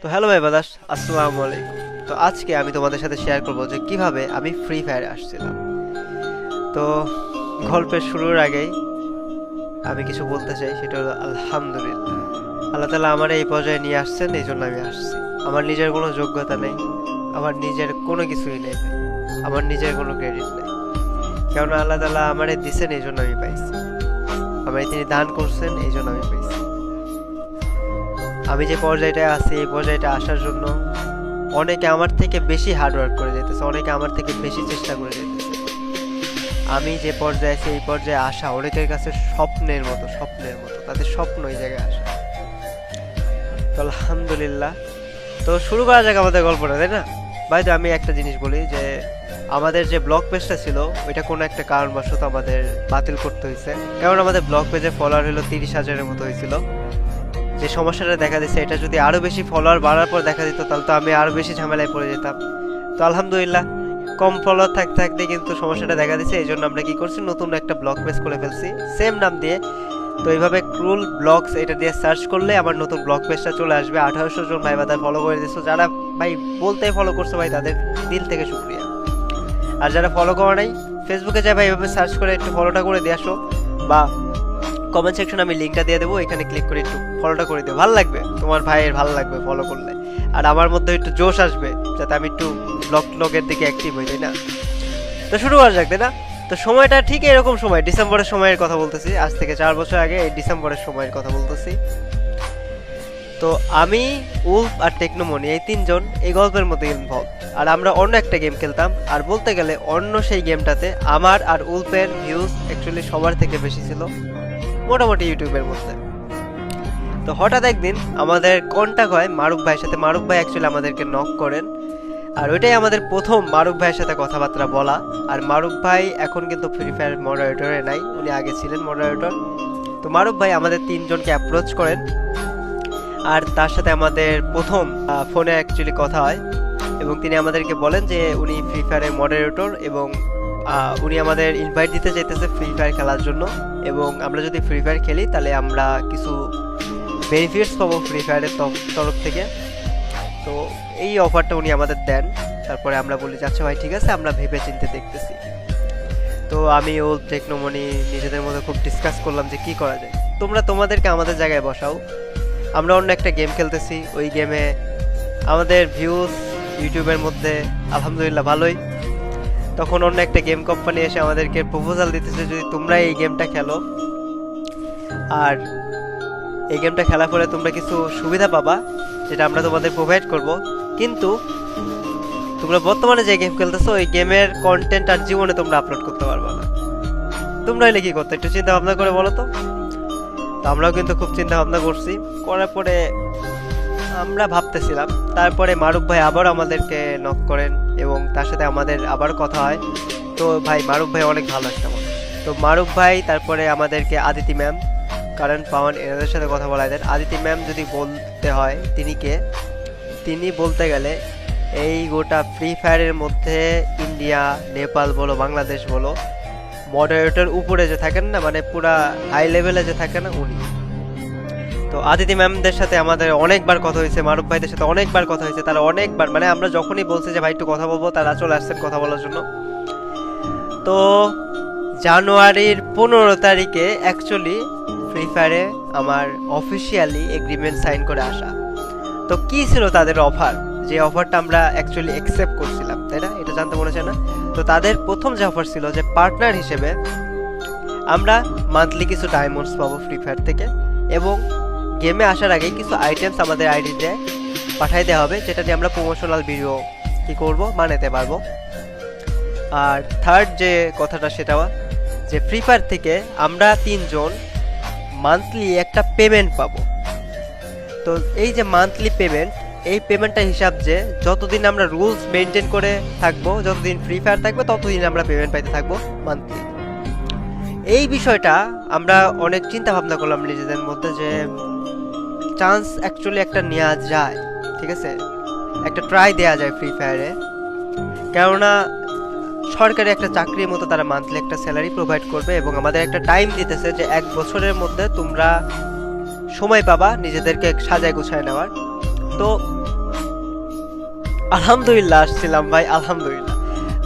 তো হ্যালো ভাই বাদাস, আসসালামু আলাইকুম। তো আজকে আমি তোমাদের সাথে শেয়ার করব যে কিভাবে আমি ফ্রি ফায়ারে আসছিলাম। তো গল্পের শুরুর আগেই আমি কিছু বলতে চাই, সেটা হলো আলহামদুলিল্লাহ। আল্লাহ তাআলা আমার এই পর্যায়ে নিয়ে আসছেন, এই জন্য আমি আসছি। আমার নিজের কোনো যোগ্যতা নেই, আমার নিজের কোনো কিছুই নেই ভাই, আমার নিজের কোনো ক্রেডিট নেই। কেননা আল্লাহ তাআলা আমারে দিছেন, এই জন্য আমি পাইছি। আমায় তিনি দান করছেন, এই জন্য আমি পাইছি। আমি যে পর্যায়টায় আছি, এই পর্যায়টা আসার জন্য অনেকে আমার থেকে বেশি হার্ডওয়ার্ক করে যেতেছে, অনেকে আমার থেকে বেশি চেষ্টা করে যেতেছে। আমি যে পর্যায়ে আছি, এই পর্যায়ে আসা অনেকের কাছে স্বপ্নের মতো, স্বপ্নের মতো। তাদের স্বপ্ন এই জায়গায় আসা। তো আলহামদুলিল্লাহ। তো শুরু করা যাক আমাদের গল্পটা, তাই না ভাই? তো আমি একটা জিনিস বলি যে আমাদের যে ব্লগ পেজটা ছিল, ওইটা কোনো একটা কারণবশত আমাদের বাতিল করতে হয়েছে। কারণ আমাদের ব্লগ পেজে ফলোয়ার হলো 30,000-এর মতো হয়েছিল। যে সমস্যাটা দেখা দিচ্ছে, এটা যদি আরো বেশি ফলোয়ার বাড়ার পর দেখা দিত, তাহলে তো আমি আরো বেশি ঝামেলায় পড়ে যেতাম। তো আলহামদুলিল্লাহ, কম ফলোয়ার থাকতে থাকতে কিন্তু সমস্যাটা দেখা দিচ্ছে। এই জন্য আমরা কি করছি, নতুন একটা ব্লগ পেজ করে ফেলছি সেম নাম দিয়ে। তো এইভাবে ক্রুল ব্লগস এটা দিয়ে সার্চ করলে আমার নতুন ব্লগ পেজটা চলে আসবে। 1800 জন ভাই বাদার ফলো করে দিচ্ছ। যারা ভাই বলতে ফলো করছো ভাই, তাদের দিল থেকে শুক্রিয়া। আর যারা ফলো করা নাই, ফেসবুকে যাই ভাই, এইভাবে সার্চ করে একটু ফলোটা করে দিয়ে আসো, বা কমেন্ট সেকশনে আমি লিঙ্কটা দিয়ে দেবো, এখানে ক্লিক করে একটু ফলোটা করে দিও। ভালো লাগবে, তোমার ভাইয়ের ভালো লাগবে ফলো করলে। আর আমার মধ্যে একটু জোশ আসবে, যাতে আমি একটু ব্লগের দিকে অ্যাক্টিভ হই, তাই না? তো শুরু করা যাক, তাই না? তো সময়টা ঠিক এরকম সময়, ডিসেম্বরের সময়ের কথা বলতেছি। আজ থেকে 4 বছর আগে এই ডিসেম্বরের সময়ের কথা বলতেছি। তো আমি, উলফ আর টেকনোমনি, এই তিনজন এই গল্পের মধ্যে ইনভলভ। আর আমরা অন্য একটা গেম খেলতাম। আর বলতে গেলে অন্য সেই গেমটাতে আমার আর উলফের ভিউজ অ্যাকচুয়ালি সবার থেকে বেশি ছিল, মোটামুটি ইউটিউবের মধ্যে। তো হঠাৎ একদিন আমাদের কন্ট্যাক্ট হয় মারুফ ভাইয়ের সাথে। মারুফ ভাই অ্যাকচুয়ালি আমাদেরকে নক করেন। আর ওইটাই আমাদের প্রথম মারুফ ভাইয়ের সাথে কথাবার্তা বলা। আর মারুফ ভাই এখন কিন্তু ফ্রি ফায়ার মডারেটরে নাই, উনি আগে ছিলেন মডারেটর। তো মারুফ ভাই আমাদের তিনজনকে অ্যাপ্রোচ করেন। আর তার সাথে আমাদের প্রথম ফোনে অ্যাকচুয়ালি কথা হয়, এবং তিনি আমাদেরকে বলেন যে উনি ফ্রি ফায়ারের মডারেটর, এবং উনি আমাদের ইনভাইট দিতে চাইতেছে ফ্রি ফায়ার খেলার জন্য। এবং আমরা যদি ফ্রি ফায়ার খেলি, তাহলে আমরা কিছু বেনিফিটস পাবো ফ্রি ফায়ারের তরফ থেকে। তো এই অফারটা উনি আমাদের দেন। তারপরে আমরা বলি, আচ্ছা ভাই ঠিক আছে, আমরা ভেবে চিন্তে দেখতেছি। তো আমি ও টেকনোমনি নিজেদের মধ্যে খুব ডিসকাস করলাম যে কি করা যায়। তোমরা তোমাদেরকে আমাদের জায়গায় বসাও, আমরা অন্য একটা গেম খেলতেছি। ওই গেমে আমাদের ভিউজ ইউটিউবের মধ্যে আলহামদুলিল্লাহ ভালোই। তখন অন্য একটা গেম কোম্পানি এসে আমাদেরকে প্রপোজাল দিতেছে, যদি তোমরা এই গেমটা খেলো, আর এই গেমটা খেলার পরে তোমরা কিছু সুবিধা পাবা, যেটা আমরা তোমাদের প্রোভাইড করব। কিন্তু তোমরা বর্তমানে যে গেম খেলতেছো, ওই গেমের কন্টেন্ট আর জীবনে তোমরা আপলোড করতে পারবে না। তোমরা এলে কি করতে, একটু চিন্তা ভাবনা করে বলো তো। তো আমরাও কিন্তু খুব চিন্তা ভাবনা করছি। করার পরে আমরা ভাবতেছিলাম, তারপরে মারুফ ভাই আবার আমাদেরকে নক করেন, এবং তার সাথে আমাদের আবার কথা হয়। তো ভাই মারুফ ভাই অনেক ভালো একটা মানুষ। তো মারুফ ভাই তারপরে আমাদেরকে আদিতি ম্যাম, কারেন্ট পাওয়ান, এনাদের সাথে কথা বলা দেন। আদিতি ম্যাম যদি বলতে হয় তিনি কে, তিনি বলতে গেলে এই গোটা ফ্রি ফায়ারের মধ্যে ইন্ডিয়া, নেপাল বলো, বাংলাদেশ বলো, মডারেটর উপরে যে থাকেন না, মানে পুরা হাই লেভেলে যে থাকে না, উনি। তো আদিতি ম্যামদের সাথে আমাদের অনেকবার কথা হয়েছে, মারুফ ভাইদের সাথে অনেকবার কথা হয়েছে। তারা অনেকবার, মানে আমরা যখনই বলছি যে ভাই একটু কথা বলবো, তারা চলে আসছেন কথা বলার জন্য। তো জানুয়ারির 15 তারিখে অ্যাকচুয়ালি ফ্রি ফায়ারে আমার অফিসিয়ালি এগ্রিমেন্ট সাইন করে আসা। তো কি ছিল তাদের অফার, যে অফারটা আমরা অ্যাকচুয়ালি অ্যাকসেপ্ট করছিলাম, তাই না? এটা জানতে মনে চায় না? তো তাদের প্রথম যে অফার ছিল, যে পার্টনার হিসেবে আমরা মান্থলি কিছু ডায়মন্ডস পাবো ফ্রি ফায়ার থেকে, এবং গেমে আসার আগে কিছু আইটেমস আমাদের আইডিতে পাঠাই দেওয়া হবে, যেটা দিয়ে আমরা প্রমোশনাল ভিডিও কি করব, বানাতে পারবো। আর থার্ড যে কথাটা, সেটা যে ফ্রি ফায়ার থেকে আমরা তিনজন মান্থলি একটা পেমেন্ট পাবো। তো এই যে মান্থলি পেমেন্ট, এই পেমেন্টটা হিসাব যে যতদিন আমরা রুলস মেনটেন করে থাকবো, যতদিন ফ্রি ফায়ার থাকবে, ততদিন আমরা পেমেন্ট পাইতে থাকবো মান্থলি। এই বিষয়টা আমরা অনেক চিন্তা ভাবনা করলাম নিজেদের মধ্যে, যে চান্স অ্যাকচুয়ালি একটা নেওয়া যায়, ঠিক আছে, একটা ট্রাই দেওয়া যায় ফ্রি ফায়ারে। কেননা সরকারি একটা চাকরির মতো তারা মান্থলি একটা স্যালারি প্রোভাইড করবে, এবং আমাদের একটা টাইম দিতেছে যে 1 বছরের মধ্যে তোমরা সময় পাবা নিজেদেরকে সাজায় গুছায় নেওয়ার। তো আলহামদুলিল্লাহ আসছিলাম ভাই, আলহামদুলিল্লাহ।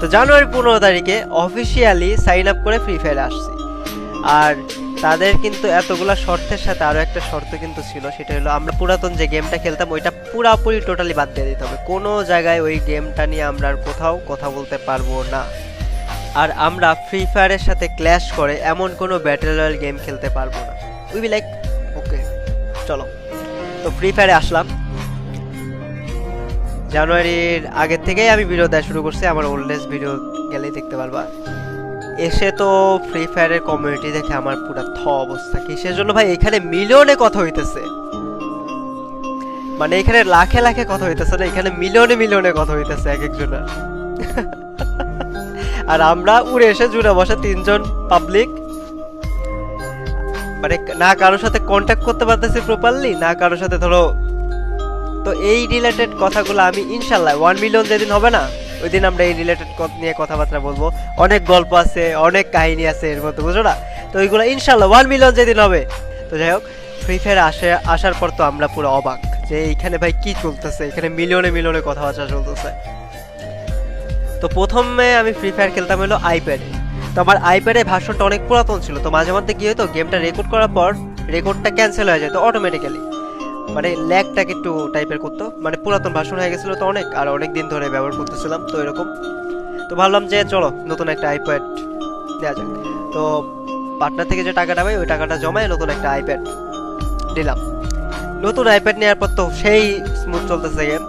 তো জানুয়ারি 15 তারিখে অফিসিয়ালি সাইন আপ করে ফ্রি ফায়ারে আসছি। আর তাদের কিন্তু এতগুলা শর্তের সাথে আরো একটা শর্ত কিন্তু ছিল, সেটা হলো আমরা পুরাতন যে গেমটা খেলতাম ওইটা পুরাপুরি টোটালি বাদ দিয়ে দিতে হবে। কোনো জায়গায় ওই গেমটা নিয়ে আমরা আর কোথাও কথা বলতে পারবো না। আর আমরা ফ্রি ফায়ারের সাথে ক্ল্যাশ করে এমন কোনো ব্যাটল রয়্যাল গেম খেলতে পারবো না। উই বি লাইক ওকে চলো। তো ফ্রি ফায়ারে আসলাম। জানুয়ারির আগের থেকেই আমি ভিডিও দেওয়া শুরু করছি, আমার ওল্ডেস্ট ভিডিও গেলেই দেখতে পারবা। এসে তো ফ্রি ফায়ারের কমিউনিটি দেখে আমার পুরো অবস্থা। কিসের জন্য ভাই, এখানে মিলিয়নে কথা হইতেছে, মানে এখানে লাখে লাখে কথা হইতেছে না, এখানে মিলিয়নে মিলিয়নে কথা হইতেছে এক একজনের। আর আমরা উড়ে এসে জুড়ে বসে তিনজন পাবলিক, মানে না কারোর সাথে কন্ট্যাক্ট করতে পারতেছি প্রপারলি, না কারোর সাথে ধরো। তো এই রিলেটেড কথাগুলো আমি ইনশাল্লাহ 1 মিলিয়ন যেদিন হবে না ওই দিন আমরা এই রিলেটেড নিয়ে কথাবার্তা বলবো। অনেক গল্প আছে, অনেক কাহিনী আছে এর মধ্যে, বুঝো না? তো ওইগুলো ইনশাল্লাহ 1 মিলিয়ন যেদিন হবে। তো যাই হোক, ফ্রি ফায়ার আসার পর তো আমরা পুরো অবাক যে এইখানে ভাই কি চলতেছে, এখানে মিলিয়নে মিলিয়নে কথাবার্তা চলতেছে। তো প্রথমে আমি ফ্রি ফায়ার খেলতাম হলো আইপ্যাডে। তো আমার আইপ্যাডে ভার্সনটা অনেক পুরাতন ছিল, তো মাঝে মধ্যে কি হতো গেমটা রেকর্ড করার পর রেকর্ডটা ক্যান্সেল হয়ে যেত অটোমেটিক্যালি, মানে ল্যাগটাকে একটু টাইপের করতো, মানে পুরাতন ভার্সন হয়ে গেছিলো তো অনেক, আর অনেক দিন ধরে ব্যবহার করতেছিলাম তো এরকম। তো ভাবলাম যে চলো নতুন একটা আইপ্যাড দেওয়া যাক। তো পার্টনার থেকে যে টাকাটা পাই ওই টাকাটা জমায় নতুন একটা আইপ্যাড নিলাম। নতুন আইপ্যাড নেওয়ার পর তো সেই স্মুথ চলতেছে গেম।